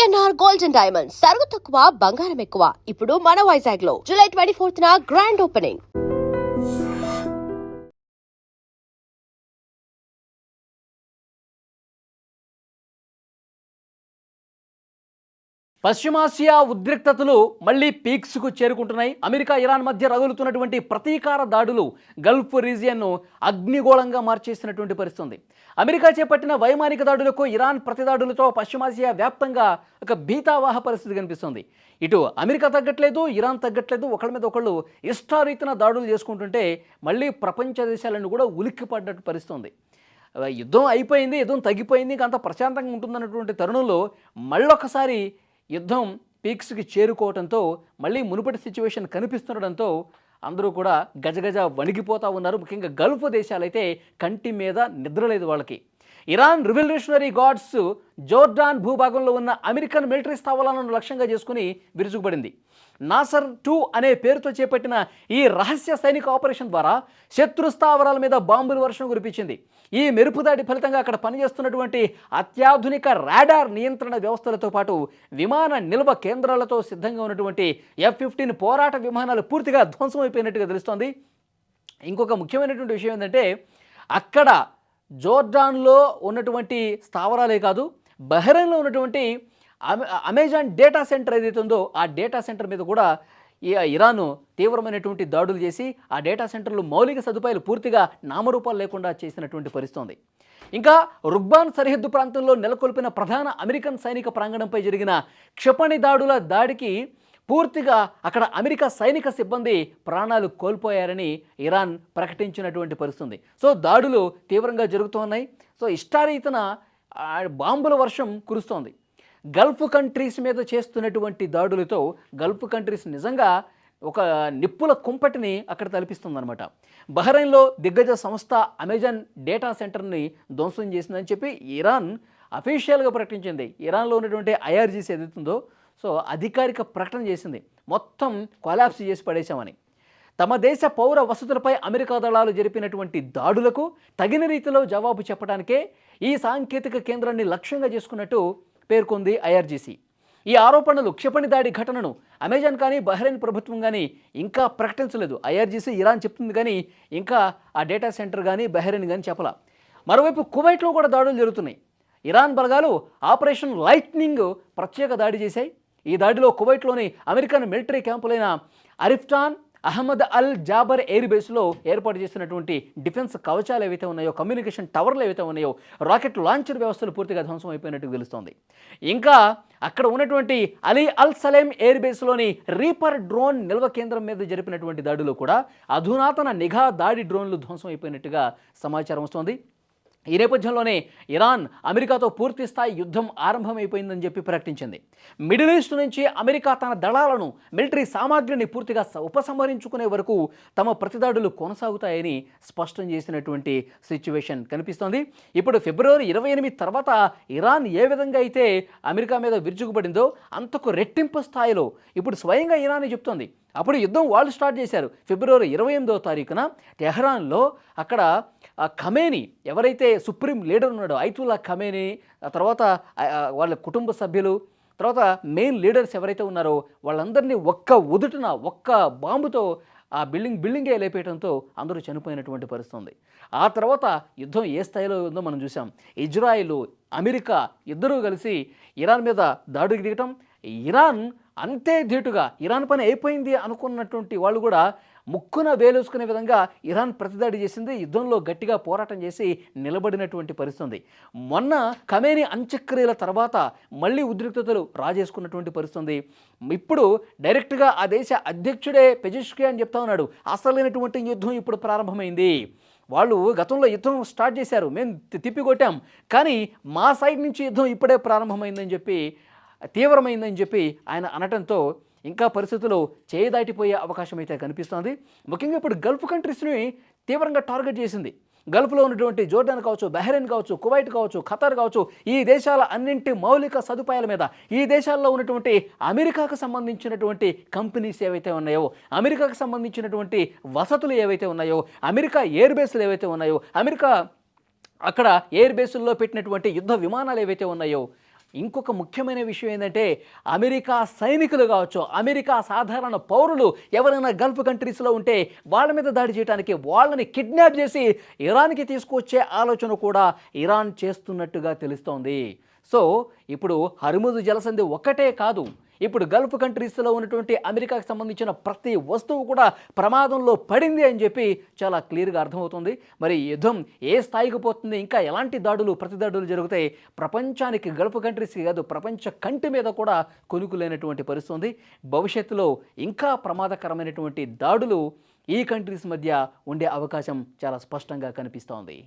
PNR gold and diamonds సరుకు తక్కువ బంగారం ఎక్కువ. ఇప్పుడు మన వైజాగ్ లో జూలై 24న గ్రాండ్ ఓపెనింగ్. పశ్చిమాసియా ఉద్రిక్తతలు మళ్లీ పీక్స్కు చేరుకుంటున్నాయి. అమెరికా ఇరాన్ మధ్య రగులుతున్నటువంటి ప్రతీకార దాడులు గల్ఫ్ రీజియన్ను అగ్నిగోళంగా మార్చేసినటువంటి పరిస్థితి. అమెరికా చేపట్టిన వైమానిక దాడులకు ఇరాన్ ప్రతిదాడులతో పశ్చిమాసియా వ్యాప్తంగా ఒక భీతావాహ పరిస్థితి కనిపిస్తుంది. ఇటు అమెరికా తగ్గట్లేదు, ఇరాన్ తగ్గట్లేదు. ఒకళ్ళ మీద ఒకళ్ళు ఇష్టారీతిన దాడులు చేసుకుంటుంటే మళ్ళీ ప్రపంచ దేశాలను కూడా ఉలిక్కిపడ్డట్టు పరిస్థితుంది. యుద్ధం అయిపోయింది, యుద్ధం తగ్గిపోయింది, ఇంకా అంత ప్రశాంతంగా ఉంటుందన్నటువంటి తరుణంలో మళ్ళొకసారి యుద్ధం పీక్స్కి చేరుకోవడంతో మళ్ళీ మునుపటి సిచ్యువేషన్ కనిపిస్తుండడంతో అందరూ కూడా గజగజ వణిగిపోతూ ఉన్నారు. ముఖ్యంగా గల్ఫ్ దేశాలైతే కంటి మీద నిద్రలేదు వాళ్ళకి. ఇరాన్ రివల్యూషనరీ గార్డ్స్ జోర్డాన్ భూభాగంలో ఉన్న అమెరికన్ మిలిటరీ స్థావరాలను లక్ష్యంగా చేసుకుని విరుచుకుపడింది. నాసర్ 2 అనే పేరుతో చేపట్టిన ఈ రహస్య సైనిక ఆపరేషన్ ద్వారా శత్రు స్థావరాల మీద బాంబుల వర్షం కురిపించింది. ఈ మెరుపుదాడి ఫలితంగా అక్కడ పనిచేస్తున్నటువంటి అత్యాధునిక రాడార్ నియంత్రణ వ్యవస్థలతో పాటు విమాన నిల్వ కేంద్రాలతో సిద్ధంగా ఉన్నటువంటి F-15 పోరాట విమానాలు పూర్తిగా ధ్వంసమైపోయినట్టుగా తెలుస్తోంది. ఇంకొక ముఖ్యమైనటువంటి విషయం ఏంటంటే అక్కడ జోర్డాన్లో ఉన్నటువంటి స్థావరాలే కాదు, బహ్రెయిన్లో ఉన్నటువంటి అమెజాన్ డేటా సెంటర్ ఏదైతే ఉందో ఆ డేటా సెంటర్ మీద కూడా ఇరాన్ తీవ్రమైనటువంటి దాడులు చేసి ఆ డేటా సెంటర్లు మౌలిక సదుపాయాలు పూర్తిగా నామరూపాలు లేకుండా చేసినటువంటి పరిస్థితి. ఇంకా రుగ్బాన్ సరిహద్దు ప్రాంతంలో నెలకొల్పిన ప్రధాన అమెరికన్ సైనిక ప్రాంగణంపై జరిగిన క్షిపణి దాడుల దాడికి పూర్తిగా అక్కడ అమెరికా సైనిక సిబ్బంది ప్రాణాలు కోల్పోయారని ఇరాన్ ప్రకటించినటువంటి పరిస్థితి. సో దాడులు తీవ్రంగా జరుగుతూ ఉన్నాయి. సో ఇష్టారీతన బాంబుల వర్షం కురుస్తోంది. గల్ఫ్ కంట్రీస్ మీద చేస్తున్నటువంటి దాడులతో గల్ఫ్ కంట్రీస్ నిజంగా ఒక నిప్పుల కుంపటిని అక్కడ తలపిస్తుందన్నమాట. బహ్రెయిన్లో దిగ్గజ సంస్థ అమెజాన్ డేటా సెంటర్ని ధ్వంసం చేసిందని చెప్పి ఇరాన్ అఫీషియల్గా ప్రకటించింది. ఇరాన్లో ఉన్నటువంటి IRGC ఏదైతుందో సో అధికారిక ప్రకటన చేసింది, మొత్తం కొలాప్స్ చేసి పడేశామని. తమ దేశ పౌర వసతులపై అమెరికా దళాలు జరిపినటువంటి దాడులకు తగిన రీతిలో జవాబు చెప్పడానికే ఈ సాంకేతిక కేంద్రాన్ని లక్ష్యంగా చేసుకున్నట్టు పేర్కొంది IRGC. ఈ ఆరోపణలు క్షిపణి దాడి ఘటనను అమెజాన్ కానీ బహ్రెయిన్ ప్రభుత్వం కానీ ఇంకా ప్రకటించలేదు. IRGC ఇరాన్ చెప్తుంది కానీ ఇంకా ఆ డేటా సెంటర్ కానీ బహ్రెయిన్ కానీ చెప్పలా. మరోవైపు కువైట్లో కూడా దాడులు జరుగుతున్నాయి. ఇరాన్ బలగాలు ఆపరేషన్ లైట్నింగ్ ప్రత్యేక దాడి చేశాయి. ఈ దాడిలో కువైట్లోని అమెరికన్ మిలిటరీ క్యాంపులైన Arifjan, Ahmad Al Jaber air బేస్లో ఏర్పాటు చేసినటువంటి డిఫెన్స్ కవచాలు ఏవైతే ఉన్నాయో, కమ్యూనికేషన్ టవర్లు ఏవైతే ఉన్నాయో, రాకెట్ లాంచర్ వ్యవస్థలు పూర్తిగా ధ్వంసం అయిపోయినట్టు తెలుస్తోంది. ఇంకా అక్కడ ఉన్నటువంటి అలీ అల్ సలేం ఎయిర్ బేస్లోని రీపర్ డ్రోన్ నిల్వ కేంద్రం మీద జరిపినటువంటి దాడిలో కూడా అధునాతన నిఘా దాడి డ్రోన్లు ధ్వంసం అయిపోయినట్టుగా సమాచారం వస్తోంది. ఈ నేపథ్యంలోనే ఇరాన్ అమెరికాతో పూర్తి స్థాయి యుద్ధం ఆరంభమైపోయిందని చెప్పి ప్రకటించింది. మిడిల్ ఈస్ట్ నుంచి అమెరికా తన దళాలను, మిలిటరీ సామాగ్రిని పూర్తిగా ఉపసంహరించుకునే వరకు తమ ప్రతిదాడులు కొనసాగుతాయని స్పష్టం చేసినటువంటి సిచ్యువేషన్ కనిపిస్తోంది. ఇప్పుడు ఫిబ్రవరి 28 తర్వాత ఇరాన్ ఏ విధంగా అయితే అమెరికా మీద విరుచుకుపడిందో అంతకు రెట్టింపు స్థాయిలో ఇప్పుడు స్వయంగా ఇరానే చెప్తోంది. అప్పుడు యుద్ధం వాళ్ళు స్టార్ట్ చేశారు. ఫిబ్రవరి 28వ తారీఖున టెహ్రాన్లో అక్కడ ఖమేనీ ఎవరైతే సుప్రీం లీడర్ ఉన్నాడో ఐతుల్లా ఖమేనీ, తర్వాత వాళ్ళ కుటుంబ సభ్యులు, తర్వాత మెయిన్ లీడర్స్ ఎవరైతే ఉన్నారో వాళ్ళందరినీ ఒక్క బాంబుతో ఆ బిల్డింగే లేపేయడంతో అందరూ చనిపోయినటువంటి పరిస్థితి ఉంది. ఆ తర్వాత యుద్ధం ఏ స్థాయిలో ఉందో మనం చూసాం. ఇజ్రాయిల్, అమెరికా ఇద్దరూ కలిసి ఇరాన్ మీద దాడికి దిగటం, ఇరాన్ అంతే ధీటుగా ఇరాన్ పని అయిపోయింది అనుకున్నటువంటి వాళ్ళు కూడా ముక్కున వేలేసుకునే విధంగా ఇరాన్ ప్రతిదాడి చేసింది. యుద్ధంలో గట్టిగా పోరాటం చేసి నిలబడినటువంటి పరిస్థితి. మొన్న ఖమేనీ అంత్యక్రియల తర్వాత మళ్ళీ ఉద్రిక్తతలు రాజేసుకున్నటువంటి పరిస్థితి. ఇప్పుడు డైరెక్ట్గా ఆ దేశ అధ్యక్షుడే పెజెష్కియాన్ చెప్తా ఉన్నాడు, అసలైనటువంటి యుద్ధం ఇప్పుడు ప్రారంభమైంది. వాళ్ళు గతంలో యుద్ధం స్టార్ట్ చేశారు, మేము తిప్పికొట్టాం, కానీ మా సైడ్ నుంచి యుద్ధం ఇప్పుడే ప్రారంభమైందని చెప్పి, తీవ్రమైందని చెప్పి ఆయన అనటంతో ఇంకా పరిస్థితులు చేయి దాటిపోయే అవకాశం అయితే కనిపిస్తోంది. ముఖ్యంగా ఇప్పుడు గల్ఫ్ కంట్రీస్ని తీవ్రంగా టార్గెట్ చేసింది. గల్ఫ్లో ఉన్నటువంటి జోర్డాన్ కావచ్చు, బహ్రెయిన్ కావచ్చు, కువైట్ కావచ్చు, ఖతార్ కావచ్చు, ఈ దేశాల అన్నింటి మౌలిక సదుపాయాల మీద, ఈ దేశాల్లో ఉన్నటువంటి అమెరికాకు సంబంధించినటువంటి కంపెనీస్ ఏవైతే ఉన్నాయో, అమెరికాకు సంబంధించినటువంటి వసతులు ఏవైతే ఉన్నాయో, అమెరికా ఎయిర్ బేస్లు ఏవైతే ఉన్నాయో, అమెరికా అక్కడ ఎయిర్ బేసుల్లో పెట్టినటువంటి యుద్ధ విమానాలు ఏవైతే ఉన్నాయో ఇంకొక ముఖ్యమైన విషయం ఏంటంటే అమెరికా సైనికులు కావచ్చు, అమెరికా సాధారణ పౌరులు ఎవరైనా గల్ఫ్ కంట్రీస్లో ఉంటే వాళ్ళ మీద దాడి చేయడానికి, వాళ్ళని కిడ్నాప్ చేసి ఇరాన్కి తీసుకొచ్చే ఆలోచన కూడా ఇరాన్ చేస్తున్నట్టుగా తెలుస్తోంది. సో ఇప్పుడు హర్ముజ్ జలసంధి ఒక్కటే కాదు, ఇప్పుడు గల్ఫ్ కంట్రీస్లో ఉన్నటువంటి అమెరికాకు సంబంధించిన ప్రతి వస్తువు కూడా ప్రమాదంలో పడింది అని చెప్పి చాలా క్లియర్గా అర్థమవుతుంది. మరి యుద్ధం ఏ స్థాయికి పోతుంది, ఇంకా ఎలాంటి దాడులు ప్రతిదాడులు జరుగుతాయి, ప్రపంచానికి గల్ఫ్ కంట్రీస్కి కాదు ప్రపంచ కంటి మీద కూడా కొనుక్కులేనటువంటి పరిస్థితి ఉంది. భవిష్యత్తులో ఇంకా ప్రమాదకరమైనటువంటి దాడులు ఈ కంట్రీస్ మధ్య ఉండే అవకాశం చాలా స్పష్టంగా కనిపిస్తోంది.